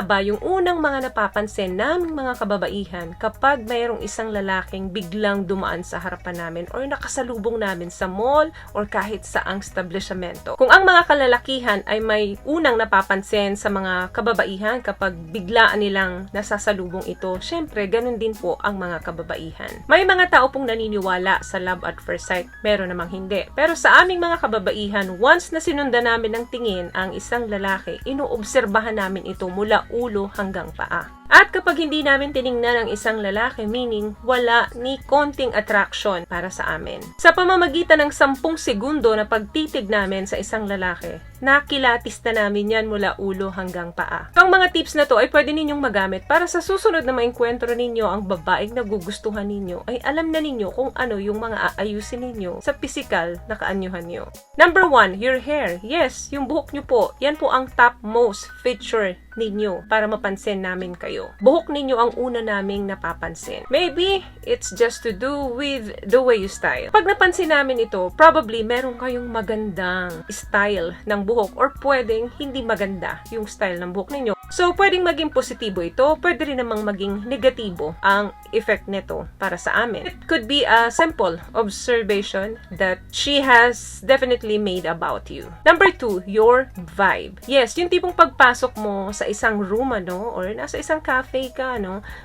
aba yung unang mga napapansin naming mga kababaihan kapag mayroong isang lalaking biglang dumaan sa harapan namin or nakasalubong namin sa mall or kahit saang establishmento. Kung ang mga kalalakihan ay may unang napapansin sa mga kababaihan kapag biglaan nilang nasasalubong ito, syempre ganun din po ang mga kababaihan. May mga tao pong naniniwala sa love at first sight, meron namang hindi. Pero sa aming mga kababaihan, once na sinundan namin ng tingin ang isang lalaki, inuobserbahan namin ito mula ulo hanggang paa. At kapag hindi namin tiningnan ang isang lalaki, meaning wala ni konting attraction para sa amin. Sa pamamagitan ng 10 segundo na pagtitig namin sa isang lalaki, nakilatis na namin yan mula ulo hanggang paa. Ang mga tips na to ay pwede ninyong magamit para sa susunod na maengkwentro ninyo ang babaeng nagugustuhan ninyo, ay alam na ninyo kung ano yung mga aayusin ninyo sa pisikal na kaanyuhan nyo. Number 1, your hair. Yes, yung buhok nyo po, yan po ang top most feature ninyo para mapansin namin kayo. Buhok ninyo ang una naming napapansin. Maybe it's just to do with the way you style. Pag napansin namin ito, probably meron kayong magandang style ng buhok or pwedeng hindi maganda yung style ng buhok ninyo. So, pwedeng maging positibo ito, pwede rin namang maging negatibo ang effect nito para sa amin. It could be a simple observation that she has definitely made about you. Number 2, your vibe. Yes, yung tipong pagpasok mo sa isang room, or nasa isang cafe ka,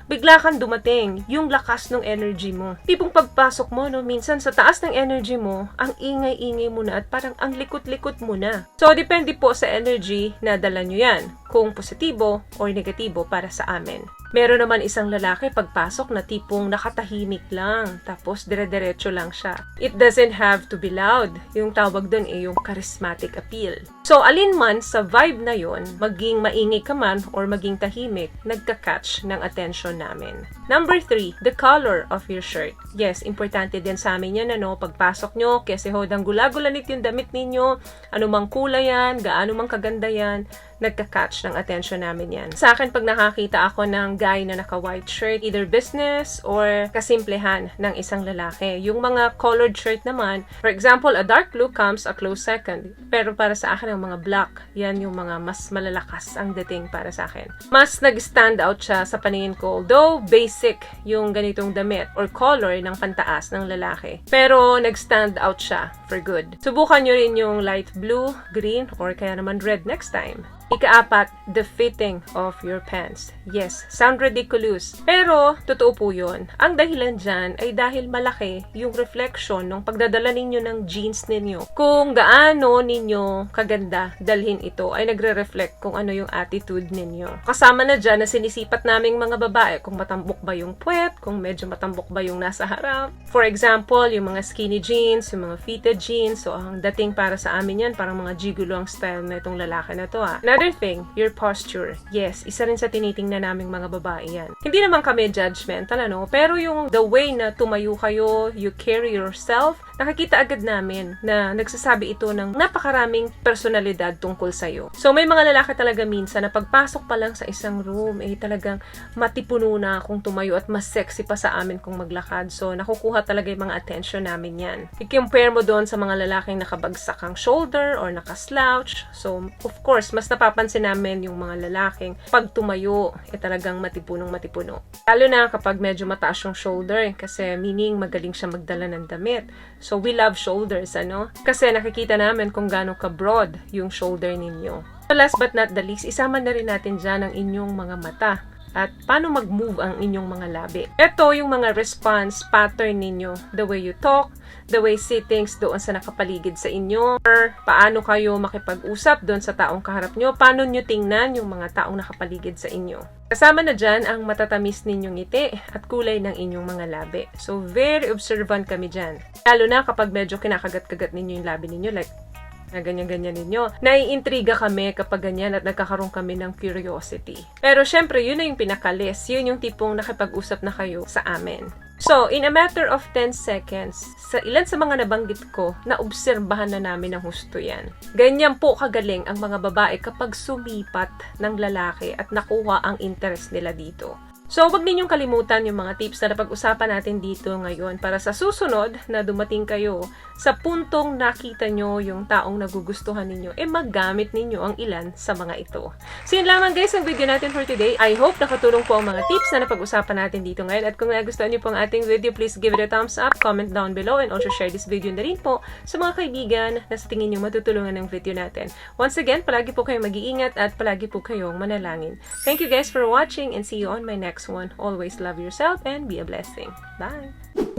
bigla kang dumating, yung lakas ng energy mo. Tipong pagpasok mo, minsan sa taas ng energy mo, ang ingay-ingay mo na at parang ang likot-likot mo na. So, depende po sa energy na dala nyo yan, kung positibo o negatibo para sa amin. Meron naman isang lalaki pagpasok na tipong nakatahimik lang, tapos dire-diretso lang siya. It doesn't have to be loud. Yung tawag doon yung charismatic appeal. So, alin man sa vibe na yon, maging maingay ka man or maging tahimik, nagka-catch ng attention namin. Number 3, the color of your shirt. Yes, importante din sa amin yan, pagpasok nyo, kasi hodang gula-gulanit yung damit ninyo, anumang kulay yan, gaano mang kaganda yan, nagka-catch ng attention namin yan. Sa akin, pag nakakita ako ng guy na naka-white shirt, either business or kasimplehan ng isang lalaki. Yung mga colored shirt naman, for example, a dark blue comes a close second. Pero para sa akin, ang mga black, yan yung mga mas malalakas ang dating para sa akin. Mas nag-stand out siya sa paningin ko, though basic yung ganitong damit or color ng pantaas ng lalaki. Pero nag-stand out siya for good. Subukan nyo rin yung light blue, green, or kaya naman red next time. Ika-4, the fitting of your pants. Yes, sound ridiculous. Pero, totoo po yun. Ang dahilan dyan ay dahil malaki yung reflection ng pagdadala ninyo ng jeans ninyo. Kung gaano ninyo kaganda dalhin ito ay nagre-reflect kung ano yung attitude ninyo. Kasama na dyan na sinisipat naming mga babae kung matambok ba yung puwet, kung medyo matambok ba yung nasa harap. For example, yung mga skinny jeans, yung mga fitted jeans. So, ang dating para sa amin yan, parang mga gigolo ang style na itong lalaki na to. Another thing, your posture. Yes, isa rin sa tinitingnan naming mga babae yan. Hindi naman kami judgmental, pero yung the way na tumayo kayo, you carry yourself, nakikita agad namin na nagsasabi ito ng napakaraming personalidad tungkol sa'yo. So, may mga lalaki talaga minsan na pagpasok pa lang sa isang room, talagang matipuno na kung tumayo at mas sexy pa sa amin kung maglakad. So, nakukuha talaga yung mga attention namin yan. I-compare mo doon sa mga lalaking nakabagsak ang shoulder or nakaslouch. So, of course, mas napapansin namin yung mga lalaking pag tumayo, talagang matipunong matipuno. Lalo na kapag medyo mataas yung shoulder, kasi meaning magaling siya magdala ng damit. So, we love shoulders, Kasi nakikita namin kung gaano ka-broad yung shoulder ninyo. So, last but not the least, isama na rin natin dyan ang inyong mga mata. At paano mag-move ang inyong mga labi. Ito yung mga response pattern ninyo. The way you talk, the way sittings doon sa nakapaligid sa inyo, or paano kayo makipag-usap doon sa taong kaharap nyo, paano nyo tingnan yung mga taong nakapaligid sa inyo. Kasama na dyan ang matatamis ninyong ngiti at kulay ng inyong mga labi. So, very observant kami dyan. Lalo na kapag medyo kinakagat-kagat ninyo yung labi ninyo, like na ganyan-ganyan ninyo. Naiintriga kami kapag ganyan at nagkakaroon kami ng curiosity. Pero syempre, yun na yung pinakalis. Yun yung tipong nakipag-usap na kayo sa amin. So, in a matter of 10 seconds, sa ilan sa mga nabanggit ko, naobserbahan na namin ng husto yan. Ganyan po kagaling ang mga babae kapag sumipat ng lalaki at nakuha ang interest nila dito. So, wag ninyong kalimutan yung mga tips na napag-usapan natin dito ngayon para sa susunod na dumating kayo sa puntong nakita nyo yung taong nagugustuhan ninyo, maggamit ninyo ang ilan sa mga ito. So, yun lamang guys ang video natin for today. I hope nakatulong po ang mga tips na napag-usapan natin dito ngayon. At kung nagustuhan nyo po ang ating video, please give it a thumbs up, comment down below, and also share this video na rin po sa mga kaibigan na sa tingin nyo matutulungan ng video natin. Once again, palagi po kayong mag-iingat at palagi po kayong manalangin. Thank you guys for watching and see you on my next one. Always love yourself and be a blessing. Bye!